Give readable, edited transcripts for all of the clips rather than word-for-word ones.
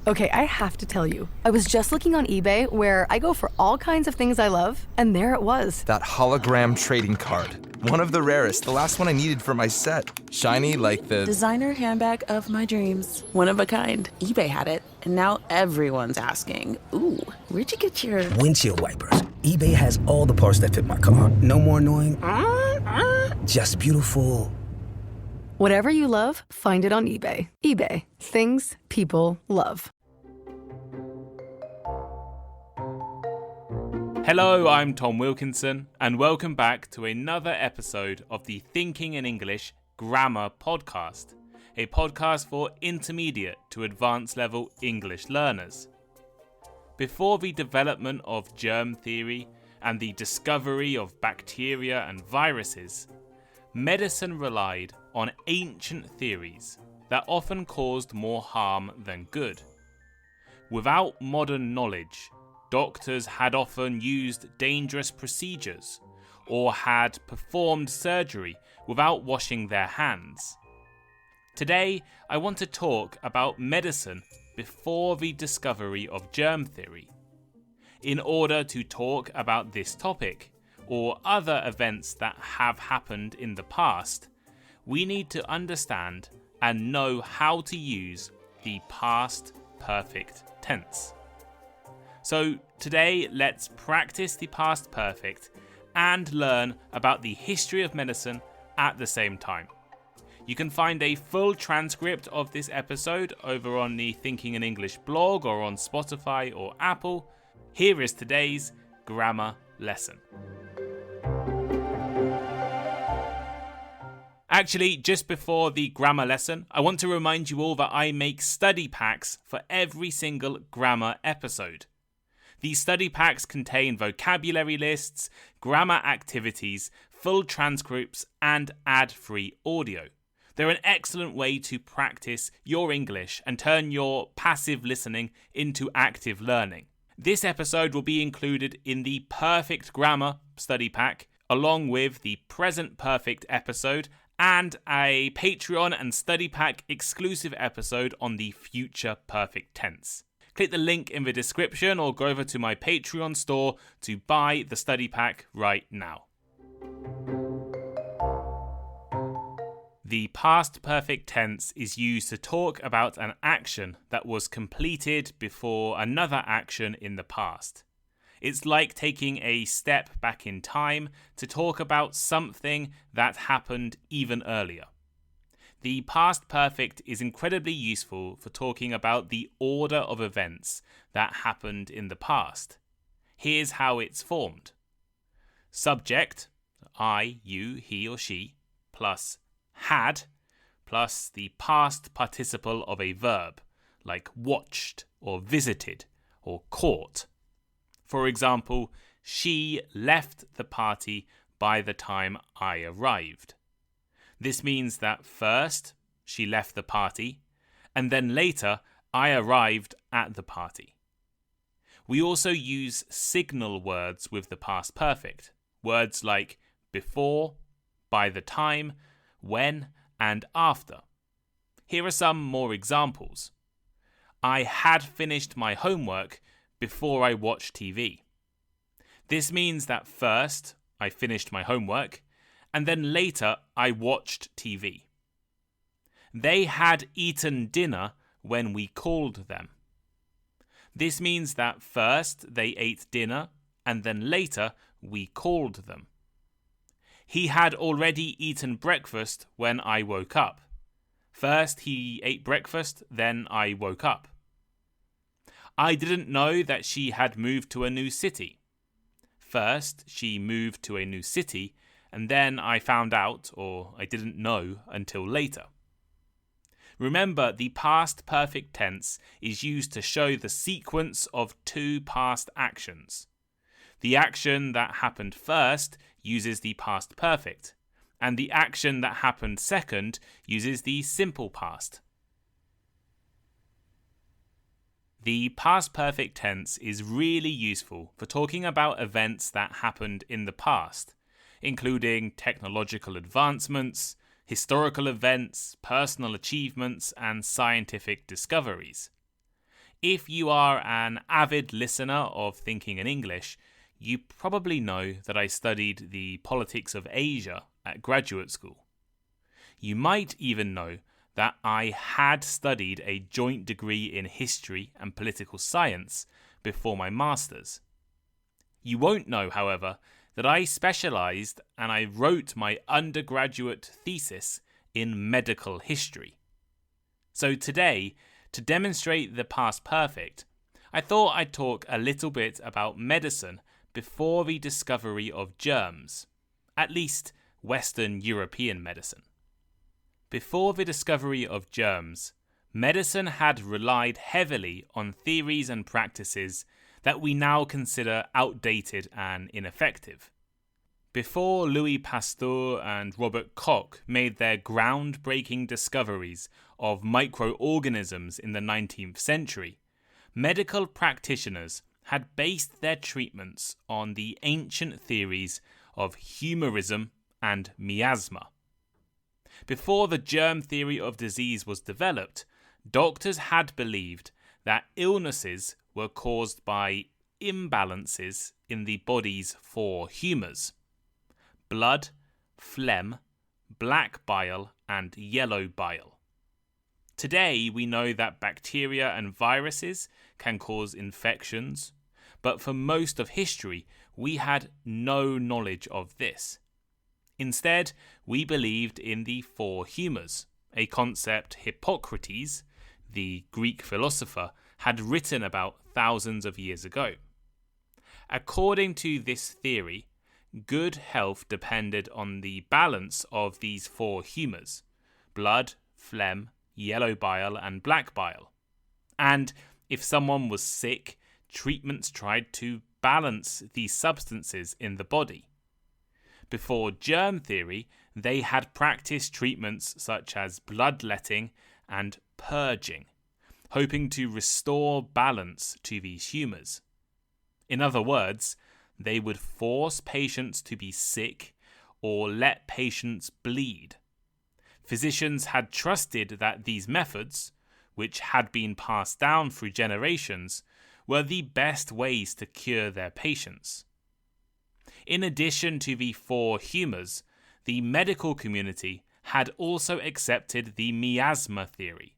Okay, I have to tell you, I was just looking on eBay where I go for all kinds of things I love, and there it was. That hologram trading card. One of the rarest, the last one I needed for my set. Shiny like the... Designer handbag of my dreams. One of a kind. eBay had it, and now everyone's asking, ooh, where'd you get your... Windshield wipers. eBay has all the parts that fit my car. No more annoying, just beautiful. Whatever you love, find it on eBay. eBay. Things people love. Hello, I'm Tom Wilkinson, and welcome back to another episode of the Thinking in English Grammar Podcast, a podcast for intermediate to advanced level English learners. Before the development of germ theory and the discovery of bacteria and viruses, medicine relied on ancient theories that often caused more harm than good. Without modern knowledge, doctors had often used dangerous procedures or had performed surgery without washing their hands. Today, I want to talk about medicine before the discovery of germ theory. In order to talk about this topic, or other events that have happened in the past, we need to understand and know how to use the past perfect tense. So today, let's practice the past perfect and learn about the history of medicine at the same time. You can find a full transcript of this episode over on the Thinking in English blog or on Spotify or Apple. Here is today's grammar lesson. Actually, just before the grammar lesson, I want to remind you all that I make study packs for every single grammar episode. These study packs contain vocabulary lists, grammar activities, full transcripts, and ad-free audio. They're an excellent way to practice your English and turn your passive listening into active learning. This episode will be included in the Perfect Grammar study pack, along with the Present Perfect episode and a Patreon and study pack exclusive episode on the Future Perfect tense. Click the link in the description or go over to my Patreon store to buy the study pack right now. The past perfect tense is used to talk about an action that was completed before another action in the past. It's like taking a step back in time to talk about something that happened even earlier. The past perfect is incredibly useful for talking about the order of events that happened in the past. Here's how it's formed. Subject, I, you, he or she, plus had, plus the past participle of a verb, like watched or visited or caught. For example, she left the party by the time I arrived. This means that first, she left the party, and then later, I arrived at the party. We also use signal words with the past perfect, words like before, by the time, when, and after. Here are some more examples. I had finished my homework before I watched TV. This means that first, I finished my homework, and then later I watched TV. They had eaten dinner when we called them. This means that first they ate dinner and then later we called them. He had already eaten breakfast when I woke up. First he ate breakfast, then I woke up. I didn't know that she had moved to a new city. First she moved to a new city, and then I found out, or I didn't know until later. Remember, the past perfect tense is used to show the sequence of two past actions. The action that happened first uses the past perfect, and the action that happened second uses the simple past. The past perfect tense is really useful for talking about events that happened in the past, including technological advancements, historical events, personal achievements, and scientific discoveries. If you are an avid listener of Thinking in English, you probably know that I studied the politics of Asia at graduate school. You might even know that I had studied a joint degree in history and political science before my master's. You won't know, however, that I specialised and I wrote my undergraduate thesis in medical history. So today, to demonstrate the past perfect, I thought I'd talk a little bit about medicine before the discovery of germs, at least Western European medicine. Before the discovery of germs, medicine had relied heavily on theories and practices that we now consider outdated and ineffective. Before Louis Pasteur and Robert Koch made their groundbreaking discoveries of microorganisms in the 19th century, medical practitioners had based their treatments on the ancient theories of humorism and miasma. Before the germ theory of disease was developed, doctors had believed that illnesses were caused by imbalances in the body's four humours: blood, phlegm, black bile, and yellow bile. Today, we know that bacteria and viruses can cause infections, but for most of history, we had no knowledge of this. Instead, we believed in the four humours, a concept Hippocrates, the Greek philosopher, had written about thousands of years ago. According to this theory, good health depended on the balance of these four humours: blood, phlegm, yellow bile, and black bile. And if someone was sick, treatments tried to balance these substances in the body. Before germ theory, they had practiced treatments such as bloodletting and purging, hoping to restore balance to these humours. In other words, they would force patients to be sick or let patients bleed. Physicians had trusted that these methods, which had been passed down through generations, were the best ways to cure their patients. In addition to the four humours, the medical community had also accepted the miasma theory,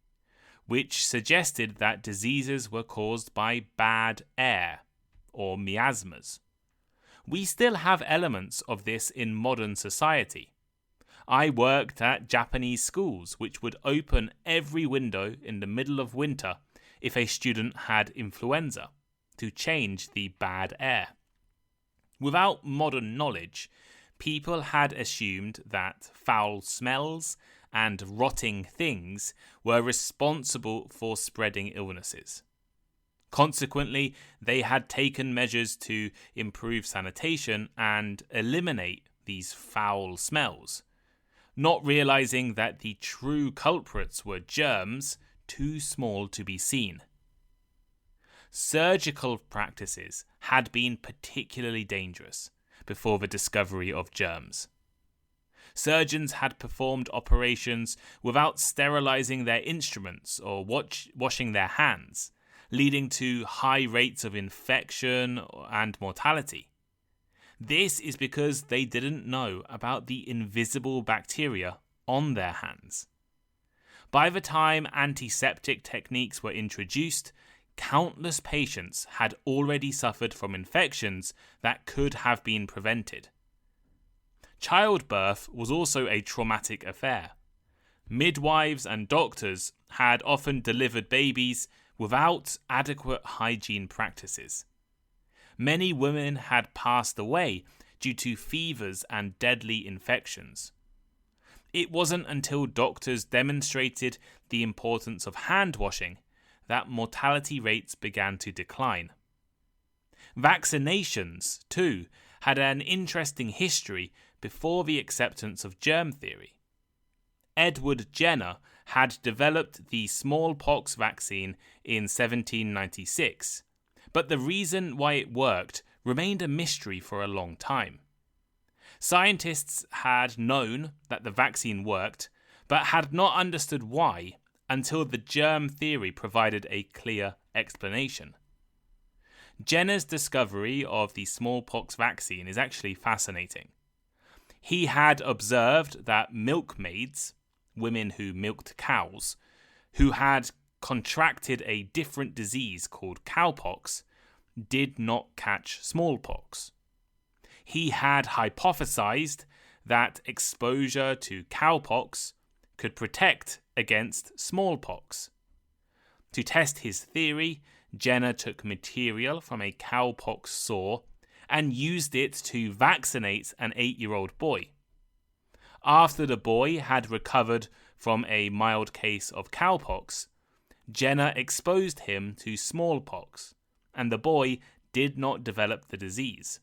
which suggested that diseases were caused by bad air, or miasmas. We still have elements of this in modern society. I worked at Japanese schools, which would open every window in the middle of winter if a student had influenza, to change the bad air. Without modern knowledge, people had assumed that foul smells and rotting things were responsible for spreading illnesses. Consequently, they had taken measures to improve sanitation and eliminate these foul smells, not realizing that the true culprits were germs too small to be seen. Surgical practices had been particularly dangerous before the discovery of germs. Surgeons had performed operations without sterilizing their instruments or washing their hands, leading to high rates of infection and mortality. This is because they didn't know about the invisible bacteria on their hands. By the time antiseptic techniques were introduced, countless patients had already suffered from infections that could have been prevented. Childbirth was also a traumatic affair. Midwives and doctors had often delivered babies without adequate hygiene practices. Many women had passed away due to fevers and deadly infections. It wasn't until doctors demonstrated the importance of hand washing that mortality rates began to decline. Vaccinations, too, had an interesting history before the acceptance of germ theory. Edward Jenner had developed the smallpox vaccine in 1796, but the reason why it worked remained a mystery for a long time. Scientists had known that the vaccine worked, but had not understood why until the germ theory provided a clear explanation. Jenner's discovery of the smallpox vaccine is actually fascinating. He had observed that milkmaids, women who milked cows, who had contracted a different disease called cowpox, did not catch smallpox. He had hypothesized that exposure to cowpox could protect against smallpox. To test his theory, Jenner took material from a cowpox sore and used it to vaccinate an 8-year-old boy. After the boy had recovered from a mild case of cowpox, Jenner exposed him to smallpox, and the boy did not develop the disease.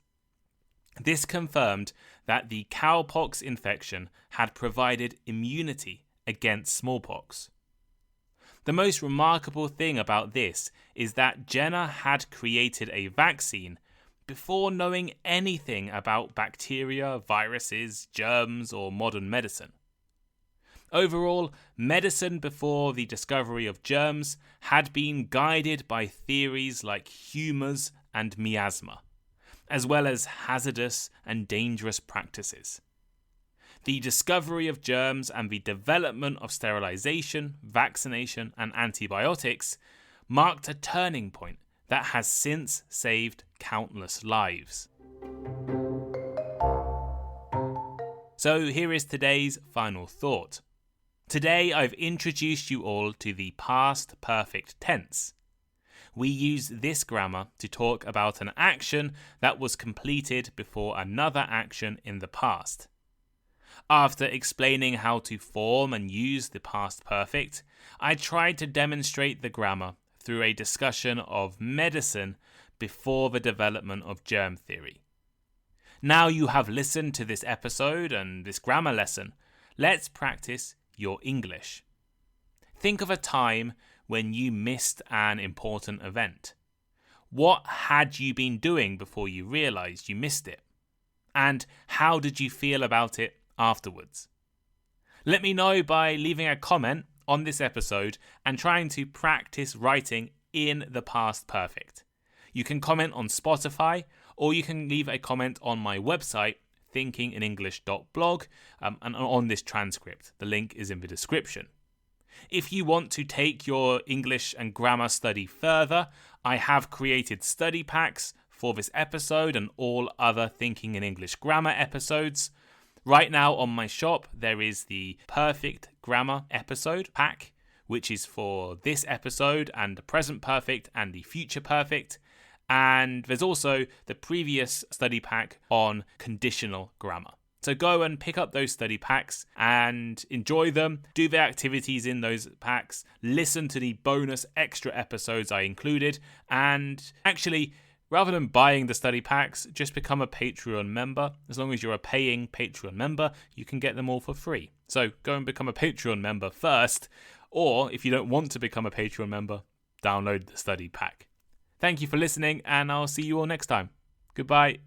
This confirmed that the cowpox infection had provided immunity against smallpox. The most remarkable thing about this is that Jenner had created a vaccine before knowing anything about bacteria, viruses, germs, or modern medicine. Overall, medicine before the discovery of germs had been guided by theories like humours and miasma, as well as hazardous and dangerous practices. The discovery of germs and the development of sterilization, vaccination, and antibiotics marked a turning point that has since saved countless lives. So here is today's final thought. Today I've introduced you all to the past perfect tense. We use this grammar to talk about an action that was completed before another action in the past. After explaining how to form and use the past perfect, I tried to demonstrate the grammar through a discussion of medicine before the development of germ theory. Now you have listened to this episode and this grammar lesson, let's practice your English. Think of a time when you missed an important event. What had you been doing before you realized you missed it? And how did you feel about it afterwards? Let me know by leaving a comment on this episode and trying to practice writing in the past perfect. You can comment on Spotify, or you can leave a comment on my website, thinkinginenglish.blog, and on this transcript. The link is in the description. If you want to take your English and grammar study further, I have created study packs for this episode and all other Thinking in English Grammar episodes. Right now on my shop, there is the Perfect Grammar episode pack, which is for this episode and the present perfect and the future perfect. And there's also the previous study pack on conditional grammar. So go and pick up those study packs and enjoy them. Do the activities in those packs. Listen to the bonus extra episodes I included. And actually, rather than buying the study packs, just become a Patreon member. As long as you're a paying Patreon member, you can get them all for free. So go and become a Patreon member first. Or if you don't want to become a Patreon member, download the study pack. Thank you for listening, and I'll see you all next time. Goodbye.